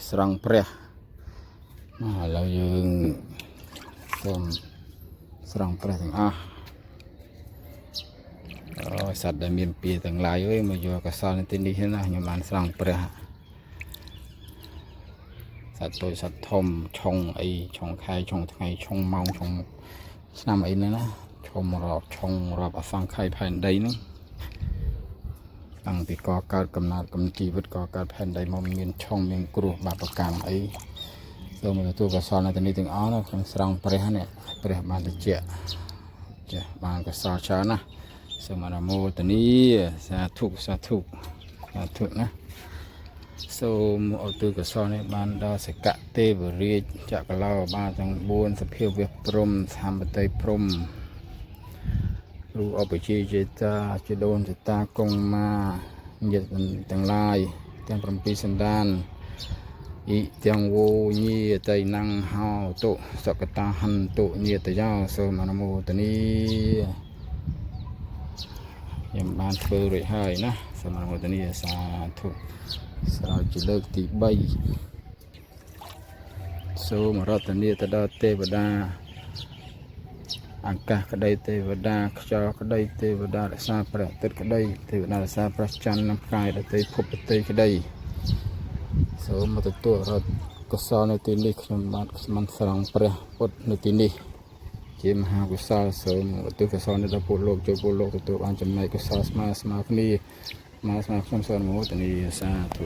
ស្រង់ព្រះឥឡូវយើងសូមស្រង់ព្រះទាំងអស់សត្វដែលមានពីទាំងឡាយអើយមកយកកសលនៅទីនេះណាខ្ញុំបានស្រង់ព្រះសត្វតូចសត្វធំឆុងអីឆុងខែឆុងថ្ងៃឆុងម៉ោងឆុងឆ្នាំអីហ្នឹងណាឆុងរាប់អសង្ខ័យផែនដីហ្នឹងតាំងពីកកើតកំណត់កំជីវិតកកើតផែនដីមកមានឆុងមានគ្រោះបាបកម្មអីសូមទទួលកសលនៅទីនេះទាំងអស់ណាខ្ញុំស្រង់ព្រះនេះព្រះបានតិចចាបានកសលច្រើនណាសូមអនុមោទនាសាធុណាសូមឧទ្ទិសកុសលនេះបានដល់សកទេវរាជចក្រឡោបានទាំង4សភាវៈព្រំសម្បតីព្រំគ្រូអបជាចេតាជាដូនចេតាកុងមាញាតិទាំងឡាយទាំង7សន្តានអ៊ីទាំងវោញាតៃណੰហោតុសកតាហន្តុញាតយោសូមអនុមោទនាខ្ញុំបានធ្វើរួចហើយណាសូមអនុមោទនាសាធុស្រោចជាលើកទី3សូមរតនាទៅដល់ទេវតាអាកាសក្តីទេវតាខ្យល់ក្តីទេវតារក្សាព្រះអាទិត្យក្តីទេវតារក្សាព្រះច័ន្ទនិងផ្កាយដតីភពដតីក្តីសូមមកទទួលរតកុសលនៅទីនេះខ្ញុំបានស្រង់ព្រះពុទ្ធនៅទីនេះជាមហាកុសលសូមឧទ្ទិសកុសលនៅដល់ពលលោកចូលពលលោកទទួលបានចំណែកកុសលស្មើគ្នាខ្ញុំសូមអនុមោទនាសាធុ